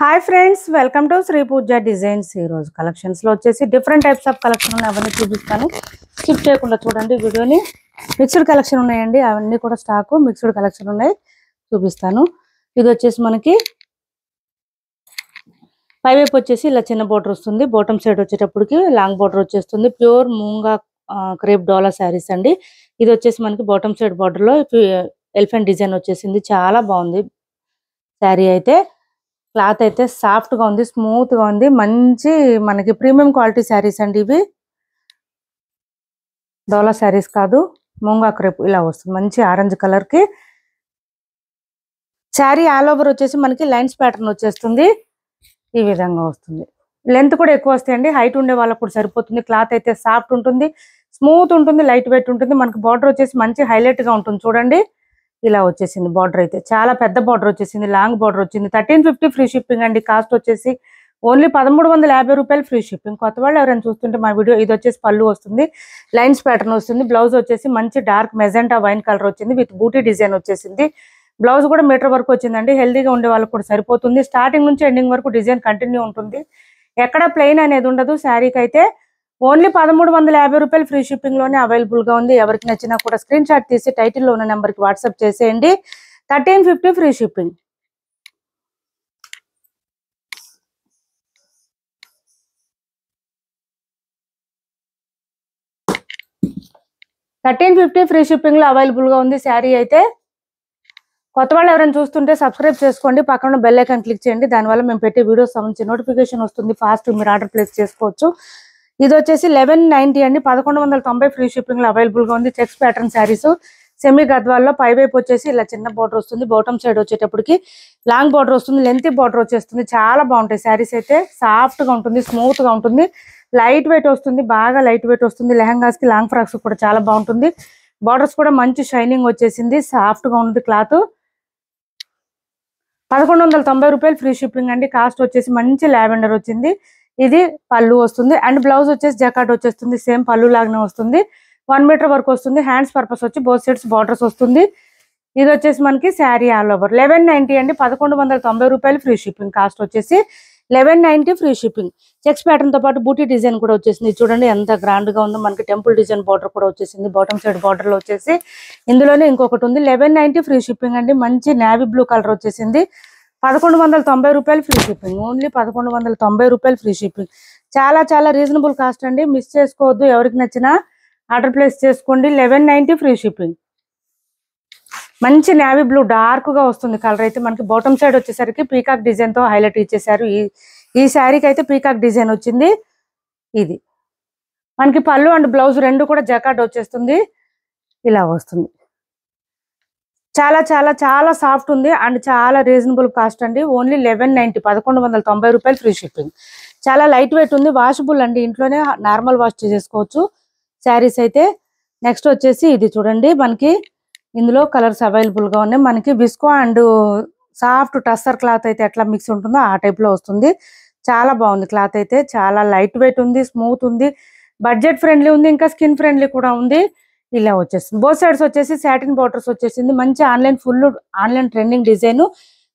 Hi friends, welcome to Shri Pooja designs. ఈ రోజు collections లో వచ్చేసి డిఫరెంట్ టైప్స్ ఆఫ్ కలెక్షన్ ఉన్నాయి. అవన్నీ చూపిస్తాను, స్కిప్ చేయకుండా చూడండి వీడియోని. మిక్స్డ్ కలెక్షన్ ఉన్నాయండి, అవన్నీ కూడా స్టాక్ మిక్స్డ్ కలెక్షన్ ఉన్నాయి, చూపిస్తాను. ఇది వచ్చేసి మనకి పైవైపు వచ్చేసి ఇలా చిన్న బోర్డర్ వస్తుంది, బాటమ్ సైడ్ వచ్చేటప్పటికి లాంగ్ బోర్డర్ వచ్చేస్తుంది. ప్యూర్ మూంగా క్రేప్ డోలా శారీస్ అండి. ఇది వచ్చేసి మనకి బాటమ్ సైడ్ బోర్డర్ లో ఎలిఫెంట్ డిజైన్ వచ్చేసింది, చాలా బాగుంది శారీ అయితే. క్లాత్ అయితే సాఫ్ట్ గా ఉంది, స్మూత్ గా ఉంది, మంచి మనకి ప్రీమియం క్వాలిటీ శారీస్ అండి ఇవి. డోలా శారీస్ కాదు, మూంగా క్రేప్ ఇలా వస్తుంది మంచి ఆరెంజ్ కలర్ కి. శారీ ఆల్ ఓవర్ వచ్చేసి మనకి లైన్స్ ప్యాటర్న్ వచ్చేస్తుంది, ఈ విధంగా వస్తుంది. లెంత్ కూడా ఎక్కువ వస్తాయండి, హైట్ ఉండే వాళ్ళకు కూడా సరిపోతుంది. క్లాత్ అయితే సాఫ్ట్ ఉంటుంది, స్మూత్ ఉంటుంది, లైట్ వెయిట్ ఉంటుంది. మనకి బార్డర్ వచ్చేసి మంచి హైలైట్ గా ఉంటుంది చూడండి. ఇలా వచ్చేసింది బార్డర్ అయితే, చాలా పెద్ద బార్డర్ వచ్చేసింది, లాంగ్ బార్డర్ వచ్చింది. 1350 ఫ్రీ షిప్పింగ్ అండి. కాస్ట్ వచ్చేసి ఓన్లీ 1350 రూపాయలు ఫ్రీ షిప్పింగ్. కొత్త వాళ్ళు ఎవరైనా చూస్తుంటే మా వీడియో. ఇది వచ్చేసి పళ్ళు వస్తుంది, లైన్స్ ప్యాటర్న్ వస్తుంది. బ్లౌజ్ వచ్చేసి మంచి డార్క్ మెజెంటా వైన్ కలర్ వచ్చింది, విత్ బూటీ డిజైన్ వచ్చేసింది. బ్లౌజ్ కూడా మీటర్ వరకు వచ్చిందండి, హెల్దీగా ఉండే వాళ్ళకి కూడా సరిపోతుంది. స్టార్టింగ్ నుంచి ఎండింగ్ వరకు డిజైన్ కంటిన్యూ ఉంటుంది, ఎక్కడ ప్లెయిన్ అనేది ఉండదు. శారీకి అయితే ఓన్లీ 1350 రూపాయలు ఫ్రీ షిప్పింగ్ లోనే అవైలబుల్ గా ఉంది. ఎవరికి నచ్చినా కూడా స్క్రీన్ షాట్ తీసి టైటిల్లో ఉన్న నెంబర్ కి వాట్సాప్ చేసేయండి. 1350 ఫ్రీ షిప్పింగ్. ఫ్రీ షిప్పింగ్ లో అవైలబుల్ గా ఉంది శారీ అయితే. కొత్త వాళ్ళు ఎవరైనా చూస్తుంటే సబ్స్క్రైబ్ చేసుకోండి, పక్కన బెల్ ఐకాన్ క్లిక్ చేయండి. దానివల్ల మేము పెట్టే వీడియోస్ సంబంధించి నోటిఫికేషన్ వస్తుంది, ఫాస్ట్ మీరు ఆర్డర్ ప్లేస్ చేసుకోవచ్చు. ఇది వచ్చేసి 1190 అండి, 1190 ఫ్రీ షిప్పింగ్ లో అవైలబుల్ గా ఉంది. చెక్స్ ప్యాటర్న్ శారీస్, సెమీ గద్వాల్లో పైవైపు వచ్చేసి ఇలా చిన్న బార్డర్ వస్తుంది, బాటమ్ సైడ్ వచ్చేటప్పటికి లాంగ్ బార్డర్ వస్తుంది, లెంత్ బార్డర్ వచ్చేస్తుంది. చాలా బాగుంటాయి శారీస్ అయితే, సాఫ్ట్ గా ఉంటుంది, స్మూత్ గా ఉంటుంది, లైట్ వెయిట్ వస్తుంది, బాగా లైట్ వెయిట్ వస్తుంది. లెహంగాస్ కి లాంగ్ ఫ్రాక్స్ కూడా చాలా బాగుంటుంది. బార్డర్స్ కూడా మంచి షైనింగ్ వచ్చేసింది, సాఫ్ట్ గా ఉంది క్లాత్. 1190 రూపాయలు ఫ్రీ షిప్పింగ్ అండి. కాస్ట్ వచ్చేసి మంచి లావెండర్ వచ్చింది. ఇది పళ్ళు వస్తుంది అండ్ బ్లౌజ్ వచ్చేసి జకాట్ వచ్చేస్తుంది, సేమ్ పళ్ళు లాగానే వస్తుంది. 1 మీటర్ వరకు వస్తుంది. హ్యాండ్స్ పర్పస్ వచ్చి బోత్ సైడ్స్ బార్డర్స్ వస్తుంది. ఇది వచ్చేసి మనకి శారీ ఆల్ ఓవర్ 1190 అండి, 1190 రూపాయలు ఫ్రీ షిప్పింగ్. కాస్ట్ వచ్చేసి 1190 ఫ్రీ షిప్పింగ్. చెక్స్ ప్యాటర్న్ తో పాటు బూటీ డిజైన్ కూడా వచ్చేసింది, చూడండి ఎంత గ్రాండ్ గా ఉందో. మనకి టెంపుల్ డిజైన్ బార్డర్ కూడా వచ్చేసింది, బాటమ్ సైడ్ బార్డర్ లో వచ్చేసి. ఇందులోనే ఇంకొకటి ఉంది, 1190 ఫ్రీ షిప్పింగ్ అండి. మంచి నేవీ బ్లూ కలర్ వచ్చేసింది, 1190 రూపాయలు ఫ్రీ షిప్పింగ్. ఓన్లీ 1190 రూపాయలు ఫ్రీ షిప్పింగ్. చాలా చాలా రీజనబుల్ కాస్ట్ అండి, మిస్ చేసుకోవద్దు. ఎవరికి నచ్చినా ఆర్డర్ ప్లేస్ చేసుకోండి. 1190 ఫ్రీ షిప్పింగ్. మంచి నేవీ బ్లూ డార్క్ గా వస్తుంది కలర్ అయితే. మనకి బాటమ్ సైడ్ వచ్చేసరికి పీకాక్ డిజైన్ తో హైలైట్ ఇచ్చేసారు. ఈ శారీకి అయితే పీకాక్ డిజైన్ వచ్చింది. ఇది మనకి పళ్ళు అండ్ బ్లౌజ్ రెండు కూడా జకాట్ వచ్చేస్తుంది, ఇలా వస్తుంది. చాలా చాలా చాలా సాఫ్ట్ ఉంది అండ్ చాలా రీజనబుల్ కాస్ట్ అండి. ఓన్లీ 1190, 1190 రూపాయలు ఫ్రీ షిప్పింగ్. చాలా లైట్ వెయిట్ ఉంది, వాషబుల్ అండి, ఇంట్లోనే నార్మల్ వాష్ చేసేసుకోవచ్చు శారీస్ అయితే. నెక్స్ట్ వచ్చేసి ఇది చూడండి, మనకి ఇందులో కలర్స్ అవైలబుల్ గా ఉన్నాయి. మనకి visco and soft tussar cloth అయితే ఎట్లా మిక్స్ ఉంటుందో ఆ టైప్ లో వస్తుంది. చాలా బాగుంది క్లాత్ అయితే, చాలా లైట్ వెయిట్ ఉంది, స్మూత్ ఉంది, బడ్జెట్ ఫ్రెండ్లీ ఉంది, ఇంకా స్కిన్ ఫ్రెండ్లీ కూడా ఉంది. ఇలా వచ్చేసింది. బోత్ సైడ్స్ వచ్చేసి సాటిన్ బార్డర్స్ వచ్చేసింది. మంచి ఆన్లైన్ ట్రెండింగ్ డిజైన్.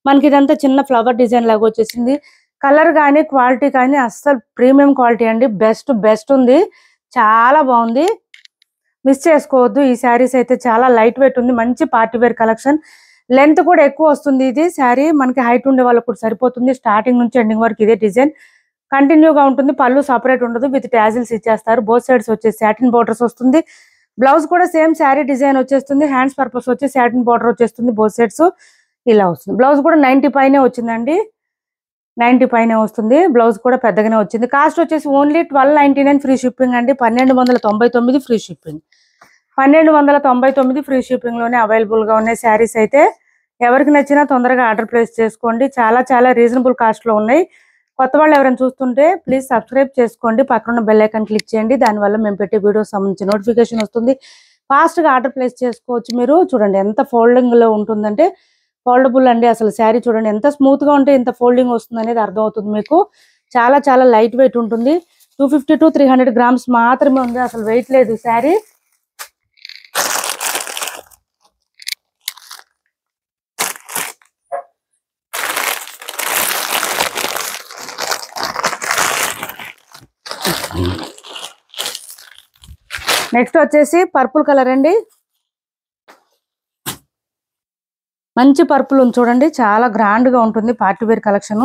మనకి ఇదంతా చిన్న ఫ్లవర్ డిజైన్ లాగా వచ్చేసింది. కలర్ కానీ క్వాలిటీ కానీ అస్సలు ప్రీమియం క్వాలిటీ అండి, బెస్ట్ ఉంది, చాలా బాగుంది, మిస్ చేసుకోవద్దు. ఈ శారీస్ అయితే చాలా లైట్ వెయిట్ ఉంది, మంచి పార్టీ వేర్ కలెక్షన్. లెంత్ కూడా ఎక్కువ వస్తుంది ఇది శారీ, మనకి హైట్ ఉండే వాళ్ళకి కూడా సరిపోతుంది. స్టార్టింగ్ నుంచి ఎండింగ్ వరకు ఇదే డిజైన్ కంటిన్యూగా ఉంటుంది. పళ్ళు సపరేట్ ఉండదు, విత్ టాజిల్స్ ఇచ్చేస్తారు. బోత్ సైడ్స్ వచ్చేసి సాటిన్ బార్డర్స్ వస్తుంది. బ్లౌజ్ కూడా సేమ్ శారీ డిజైన్ వచ్చేస్తుంది. హ్యాండ్స్ పర్పస్ వచ్చి సాటిన్ బార్డర్ వచ్చేస్తుంది, బోత్ సైడ్స్ ఇలా వస్తుంది. బ్లౌజ్ కూడా 90 పైనే వచ్చిందండి, 90 పైనే వస్తుంది. బ్లౌజ్ కూడా పెద్దగానే వచ్చింది. కాస్ట్ వచ్చేసి ఓన్లీ 1299 ఫ్రీ షిప్పింగ్ అండి, 1299 ఫ్రీ షిప్పింగ్. 1299 ఫ్రీ షిప్పింగ్ లోనే అవైలబుల్ గా ఉన్నాయి శారీస్ అయితే. ఎవరికి నచ్చినా తొందరగా ఆర్డర్ ప్లేస్ చేసుకోండి. చాలా చాలా రీజనబుల్ కాస్ట్ లో ఉన్నాయి. కొత్త వాళ్ళు ఎవరైనా చూస్తుంటే ప్లీజ్ సబ్స్క్రైబ్ చేసుకోండి, పక్కన బెల్ ఐకాన్ క్లిక్ చేయండి. దానివల్ల మేము పెట్టే వీడియోస్ సంబంధించి నోటిఫికేషన్ వస్తుంది, ఫాస్ట్ గా ఆర్డర్ ప్లేస్ చేసుకోవచ్చు. మీరు చూడండి ఎంత ఫోల్డింగ్ లో ఉంటుందంటే, ఫోల్డబుల్ అండి. అసలు శారీ చూడండి ఎంత స్మూత్ గా ఉంటే ఎంత ఫోల్డింగ్ వస్తుంది అనేది అర్థం అవుతుంది మీకు. చాలా చాలా లైట్ వెయిట్ ఉంటుంది. 250 to 300 గ్రామ్స్ మాత్రమే ఉంది, అసలు వెయిట్ లేదు శారీ. నెక్స్ట్ వచ్చేసి పర్పుల్ కలర్ అండి. మంచి పర్పుల్ ఉంది చూడండి, చాలా గ్రాండ్ గా ఉంటుంది. పార్టీ వేర్ కలెక్షన్,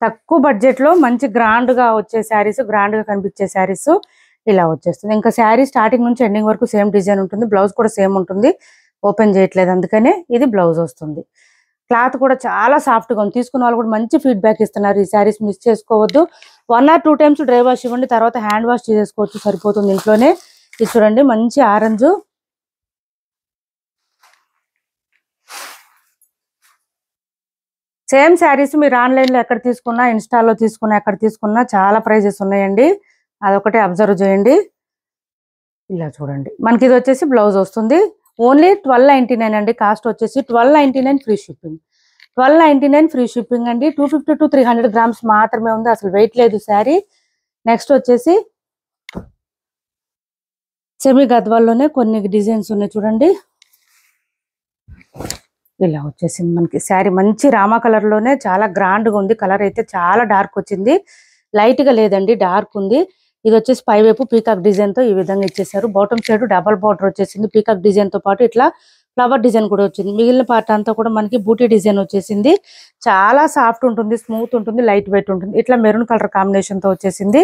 తక్కువ బడ్జెట్ లో మంచి గ్రాండ్ గా వచ్చే శారీస్, గ్రాండ్ గా కనిపించే శారీస్ ఇలా వచ్చేస్తుంది. ఇంకా శారీ స్టార్టింగ్ నుంచి ఎండింగ్ వరకు సేమ్ డిజైన్ ఉంటుంది. బ్లౌజ్ కూడా సేమ్ ఉంటుంది. ఓపెన్ చేయట్లేదు అందుకనే ఇది బ్లౌజ్ వస్తుంది. క్లాత్ కూడా చాలా సాఫ్ట్ గా ఉంది. తీసుకున్న వాళ్ళు కూడా మంచి ఫీడ్బ్యాక్ ఇస్తున్నారు. ఈ శారీస్ మిస్ చేసుకోవద్దు. 1 or 2 times డ్రై వాష్ ఇవ్వండి, తర్వాత హ్యాండ్ వాష్ చేసుకోవచ్చు, సరిపోతుంది ఇంట్లోనే. ఇది చూడండి మంచి ఆరెంజ్. సేమ్ శారీస్ మీరు ఆన్లైన్ లో ఎక్కడ తీసుకున్నా, ఇన్స్టాలో తీసుకున్నా, ఎక్కడ తీసుకున్నా చాలా ప్రైజెస్ ఉన్నాయండి. అదొకటి అబ్జర్వ్ చేయండి. ఇలా చూడండి, మనకి ఇది వచ్చేసి బ్లౌజ్ వస్తుంది. ఓన్లీ 1299 అండి. కాస్ట్ వచ్చేసి 1299 ఫ్రీ షిప్పింగ్. 1299 ఫ్రీ షిప్పింగ్ అండి. 250 to 300 grams మాత్రమే ఉంది, అసలు వెయిట్ లేదు శారీ. నెక్స్ట్ వచ్చేసి సెమీ గద్వాల్లోనే కొన్ని డిజైన్స్ ఉన్నాయి చూడండి. ఇలా వచ్చేసింది మనకి శారీ. మంచి రామా కలర్ లోనే చాలా గ్రాండ్ గా ఉంది. కలర్ అయితే చాలా డార్క్ వచ్చింది, లైట్ గా లేదండి, డార్క్ ఉంది. ఇది వచ్చేసి పై వైపు పీకాక్ డిజైన్ తో ఈ విధంగా ఇచ్చేసారు. బాటమ్ సైడ్ డబల్ బార్డర్ వచ్చేసింది. పీకాక్ డిజైన్ తో పాటు ఇట్లా ఫ్లవర్ డిజైన్ కూడా వచ్చింది. మిగిలిన పార్ట్ అంతా కూడా మనకి బూటీ డిజైన్ వచ్చేసింది. చాలా సాఫ్ట్ ఉంటుంది, స్మూత్ ఉంటుంది, లైట్ వెయిట్ ఉంటుంది. ఇట్లా మెరూన్ కలర్ కాంబినేషన్ తో వచ్చేసింది.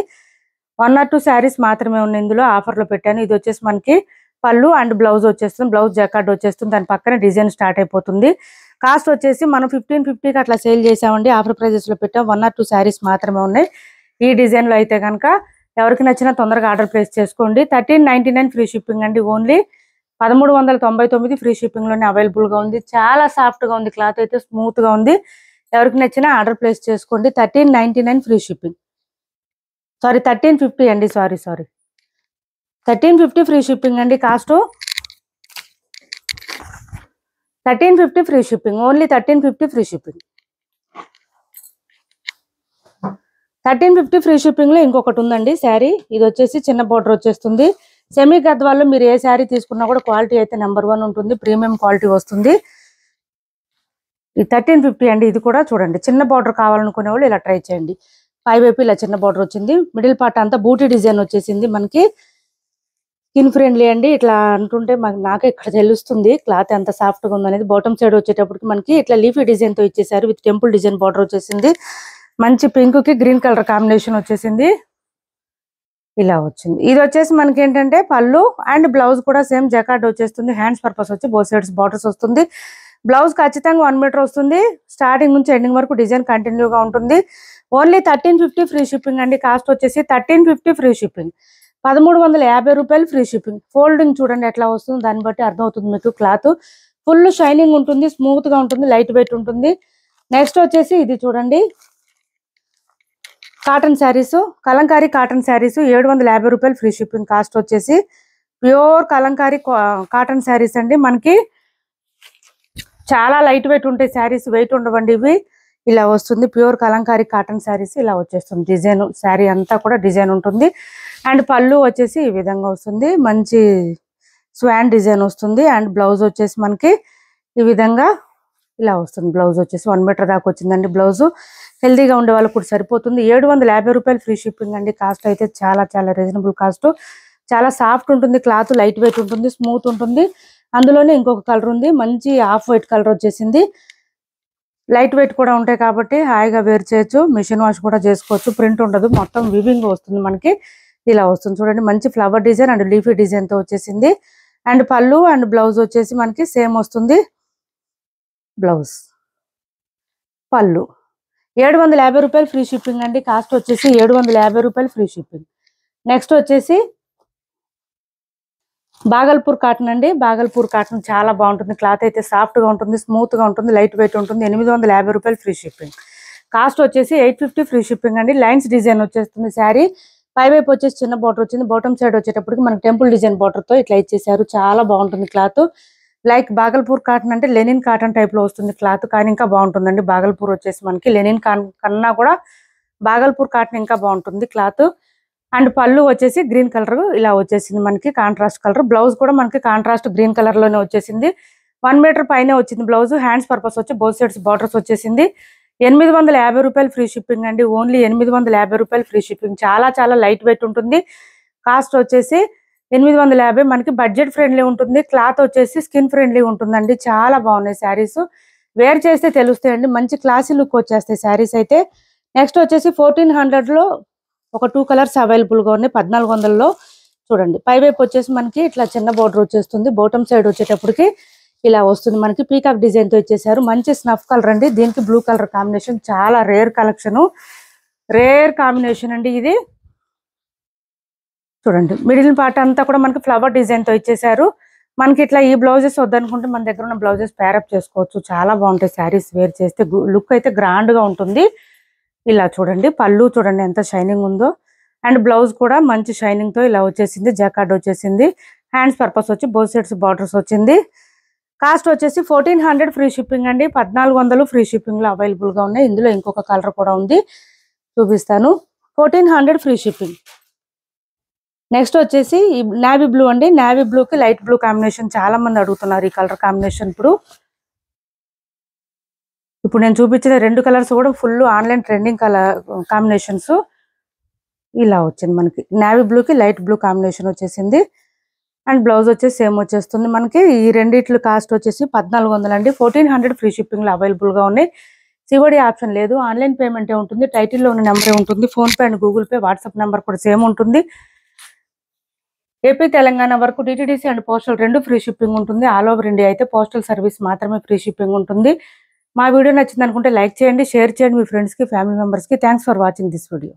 1 or 2 శారీస్ మాత్రమే ఉన్నాయి ఇందులో, ఆఫర్ లో పెట్టాను. ఇది వచ్చేసి మనకి పళ్ళు అండ్ బ్లౌజ్ వచ్చేస్తుంది. బ్లౌజ్ జకార్డ్ వచ్చేస్తుంది, దాని పక్కన డిజైన్ స్టార్ట్ అయిపోతుంది. కాస్ట్ వచ్చేసి మనం 1550కి అట్లా సేల్ చేసామండి. ఆఫర్ ప్రైజెస్ లో పెట్టాం. 1 or 2 శారీస్ మాత్రమే ఉన్నాయి. ఈ డిజైన్ లో అయితే కనుక ఎవరికి నచ్చినా తొందరగా ఆర్డర్ ప్లేస్ చేసుకోండి. 1399 ఫ్రీ షిప్పింగ్ అండి. ఓన్లీ 1399 ఫ్రీ షిప్పింగ్ లోనే అవైలబుల్ గా ఉంది. చాలా సాఫ్ట్ గా ఉంది, క్లాత్ అయితే స్మూత్ గా ఉంది. ఎవరికి నచ్చినా ఆర్డర్ ప్లేస్ చేసుకోండి. 1399 ఫ్రీ షిప్పింగ్. సారీ 1350 అండి. సారీ 1350 ఫ్రీ షిప్పింగ్ అండి. Cost 1350 free shipping. Only 1350 free shipping. 1350 free shipping లో ఇంకొకటి ఉందండి శారీ. ఇది వచ్చేసి చిన్న బోర్డర్ వచ్చేస్తుంది. సెమీ గద్వాల్లో మీరు ఏ శారీ తీసుకున్నా కూడా క్వాలిటీ అయితే నెంబర్ 1 ఉంటుంది, ప్రీమియం క్వాలిటీ వస్తుంది. ఈ 1350 అండి. ఇది కూడా చూడండి, చిన్న బార్డర్ కావాలనుకునే వాళ్ళు ఇలా ట్రై చేయండి. పై వైపు ఇలా చిన్న బార్డర్ వచ్చింది. మిడిల్ పార్ట్ అంతా బూటీ డిజైన్ వచ్చేసింది. మనకి స్కిన్ ఫ్రెండ్లీ అండి. ఇట్లా అంటుంటే నాకే ఇక్కడ తెలుస్తుంది క్లాత్ ఎంత సాఫ్ట్ గా ఉందనేది. బాటమ్ సైడ్ వచ్చేటప్పటికి మనకి ఇట్లా లీఫీ డిజైన్ తో ఇచ్చేసారు. విత్ టెంపుల్ డిజైన్ బార్డర్ వచ్చేసింది. మంచి పింక్ కి గ్రీన్ కలర్ కాంబినేషన్ వచ్చేసింది. ఇలా వచ్చింది. ఇది వచ్చేసి మనకి ఏంటంటే పళ్ళు అండ్ బ్లౌజ్ కూడా సేమ్ జకార్డ్ వచ్చేస్తుంది. హ్యాండ్స్ పర్పస్ వచ్చి బోత్ సైడ్స్ బార్డర్స్ వస్తుంది. బ్లౌజ్ ఖచ్చితంగా 1 మీటర్ వస్తుంది. స్టార్టింగ్ నుంచి ఎండింగ్ వరకు డిజైన్ కంటిన్యూగా ఉంటుంది. ఓన్లీ 1350 ఫ్రీ షిప్పింగ్ అండి. కాస్ట్ వచ్చేసి 1350 ఫ్రీ షిప్పింగ్. 1350 రూపాయలు ఫ్రీ షిప్పింగ్. ఫోల్డింగ్ చూడండి ఎట్లా వస్తుంది, దాన్ని బట్టి అర్థమవుతుంది మీకు. క్లాత్ ఫుల్ షైనింగ్ ఉంటుంది, స్మూత్ గా ఉంటుంది, లైట్ వెయిట్ ఉంటుంది. నెక్స్ట్ వచ్చేసి ఇది చూడండి, కాటన్ శారీస్, కలంకారీ కాటన్ శారీస్ 750 రూపాయలు ఫ్రీ షిప్పింగ్. కాస్ట్ వచ్చేసి ప్యూర్ కలంకారీ కాటన్ శారీస్ అండి. మనకి చాలా లైట్ వెయిట్ ఉంటాయి శారీస్, వెయిట్ ఉండవండి ఇవి. ఇలా వస్తుంది ప్యూర్ కలంకారీ కాటన్ శారీస్. ఇలా వచ్చేస్తుంది డిజైన్, శారీ అంతా కూడా డిజైన్ ఉంటుంది. అండ్ పళ్ళు వచ్చేసి ఈ విధంగా వస్తుంది, మంచి స్వాన్ డిజైన్ వస్తుంది. అండ్ బ్లౌజ్ వచ్చేసి మనకి ఈ విధంగా ఇలా వస్తుంది. బ్లౌజ్ వచ్చేసి 1 మీటర్ దాకా వచ్చిందండి. బ్లౌజ్ హెల్దీగా ఉండే వాళ్ళకు కూడా సరిపోతుంది. 750 రూపాయలు ఫ్రీ షిప్పింగ్ అండి. కాస్ట్ అయితే చాలా చాలా రీజనబుల్ కాస్ట్. చాలా సాఫ్ట్ ఉంటుంది, క్లాత్ లైట్ వెయిట్ ఉంటుంది, స్మూత్ ఉంటుంది. అందులోనే ఇంకొక కలర్ ఉంది, మంచి ఆఫ్ వైట్ కలర్ వచ్చేసింది. లైట్ వెయిట్ కూడా ఉంటాయి కాబట్టి హాయిగా వేర్ చేయొచ్చు. మిషన్ వాష్ కూడా చేసుకోవచ్చు, ప్రింట్ ఉండదు, మొత్తం వివింగ్ వస్తుంది మనకి. ఇలా వస్తుంది చూడండి, మంచి flower design and leafy design తో వచ్చేసింది. అండ్ పళ్ళు అండ్ బ్లౌజ్ వచ్చేసి మనకి సేమ్ వస్తుంది. బ్లౌజ్ పళ్ళు 750 రూపాయలు ఫ్రీ షిప్పింగ్ అండి. కాస్ట్ వచ్చేసి 750 రూపాయలు ఫ్రీ షిప్పింగ్. నెక్స్ట్ వచ్చేసి బాగల్పూర్ కాటన్ అండి. బాగల్పూర్ కాటన్ చాలా బాగుంటుంది, క్లాత్ అయితే సాఫ్ట్ గా ఉంటుంది, స్మూత్ గా ఉంటుంది, లైట్ వెయిట్ ఉంటుంది. 850 రూపాయలు ఫ్రీ షిప్పింగ్. కాస్ట్ వచ్చేసి 850 ఫ్రీ షిప్పింగ్ అండి. లైన్స్ డిజైన్ వచ్చేస్తుంది శారీ. పై వైపు వచ్చేసి చిన్న బార్డర్ వచ్చింది. బాటమ్ సైడ్ వచ్చేటప్పటికి మనకి టెంపుల్ డిజైన్ బార్డర్ తో ఇట్లా ఇచ్చేసారు. చాలా బాగుంటుంది క్లాత్. లైక్ బాగల్పూర్ కాటన్ అంటే లెనిన్ కాటన్ టైప్ లో వస్తుంది క్లాత్, కానీ ఇంకా బాగుంటుందండి. బాగల్పూర్ వచ్చేసి మనకి లెనిన్ కన్నా కూడా బాగల్పూర్ కాటన్ ఇంకా బాగుంటుంది క్లాత్. అండ్ పళ్ళు వచ్చేసి గ్రీన్ కలర్ ఇలా వచ్చేసింది మనకి, కాంట్రాస్ట్ కలర్. బ్లౌజ్ కూడా మనకి కాంట్రాస్ట్ గ్రీన్ కలర్ లోనే వచ్చేసింది. 1 మీటర్ పైనే వచ్చింది బ్లౌజ్. హ్యాండ్స్ పర్పస్ వచ్చి బోత్ సైడ్స్ బార్డర్స్ వచ్చేసింది. ₹850 ఫ్రీ షిప్పింగ్ అండి. Only ₹850 free shipping. చాలా చాలా లైట్ వెయిట్ ఉంటుంది. కాస్ట్ వచ్చేసి 850. మనకి బడ్జెట్ ఫ్రెండ్లీ ఉంటుంది. క్లాత్ వచ్చేసి స్కిన్ ఫ్రెండ్లీ ఉంటుందండి. చాలా బాగున్నాయి శారీస్. వేర్ చేస్తే తెలుస్తాయండి. మంచి క్లాసీ లుక్ వచ్చేస్తాయి శారీస్ అయితే. నెక్స్ట్ వచ్చేసి 1400లో ఒక 2 కలర్స్ అవైలబుల్ గా ఉన్నాయి. 1400లో చూడండి. పై వైపు వచ్చేసి మనకి ఇట్లా చిన్న బోర్డర్ వచ్చేస్తుంది. బాటమ్ సైడ్ వచ్చేటప్పటికి ఇలా వస్తుంది. మనకి పీకాక్ డిజైన్ తో ఇచ్చేసారు. మంచి స్నఫ్ కలర్ అండి. దీనికి బ్లూ కలర్ కాంబినేషన్ చాలా రేర్ కలెక్షన్. రేర్ కాంబినేషన్ అండి ఇది. చూడండి మిడిల్ పార్ట్ అంతా కూడా మనకి ఫ్లవర్ డిజైన్ తో ఇచ్చేసారు. మనకి ఇట్లా ఈ బ్లౌజెస్ వద్దనుకుంటే మన దగ్గర ఉన్న బ్లౌజెస్ పేరప్ చేసుకోవచ్చు. చాలా బాగుంటాయి శారీస్ వేర్ చేస్తే. లుక్ అయితే గ్రాండ్ గా ఉంటుంది. ఇలా చూడండి పళ్ళు చూడండి ఎంత షైనింగ్ ఉందో. అండ్ బ్లౌజ్ కూడా మంచి షైనింగ్ తో ఇలా వచ్చేసింది. జకార్డ్ వచ్చేసింది. హ్యాండ్స్ పర్పస్ వచ్చి బోత్ సైడ్స్ బార్డర్స్ వచ్చింది. కాస్ట్ వచ్చేసి 1400 ఫ్రీ షిప్పింగ్ అండి. 1400 ఫ్రీ షిప్పింగ్ లో అవైలబుల్ గా ఉన్నాయి. ఇందులో ఇంకొక కలర్ కూడా ఉంది, చూపిస్తాను. 1400 ఫ్రీ షిప్పింగ్. నెక్స్ట్ వచ్చేసి నావీ బ్లూ అండి. నావీ బ్లూ కి లైట్ బ్లూ కాంబినేషన్ చాలా మంది అడుగుతున్నారు ఈ కలర్ కాంబినేషన్. ఇప్పుడు నేను చూపించిన 2 కలర్స్ కూడా full online trending colour combinations. ఇలా వచ్చింది మనకి నావీ బ్లూ కి లైట్ బ్లూ కాంబినేషన్ వచ్చేసింది. అండ్ బ్లౌజ్ వచ్చేసి సేమ్ వచ్చేస్తుంది. మనకి ఈ రెండిట్లు కాస్ట్ వచ్చేసి 1400 అండి. 1400 ఫ్రీ షిప్పింగ్ లో అవైలబుల్ గా ఉన్నాయి. సిఓడి ఆప్షన్ లేదు. ఆన్లైన్ పేమెంటే ఉంటుంది. టైటిల్లో ఉన్న నెంబరే ఉంటుంది. Phone pay and Google pay WhatsApp number కూడా సేమ్ ఉంటుంది. ఏపీ తెలంగాణ వరకు DTDC and postal 2 free shipping ఉంటుంది. ఆల్ ఓవర్ ఇండియా అయితే పోస్టల్ సర్వీస్ మాత్రమే ఫ్రీ షిప్పింగ్ ఉంటుంది. మా వీడియో నచ్చింది అనుకుంటే లైక్ చేయండి, షేర్ చేయండి మీ ఫ్రెండ్స్ కి, ఫ్యామిలీ మెంబర్స్ కి. Thanks for watching this video.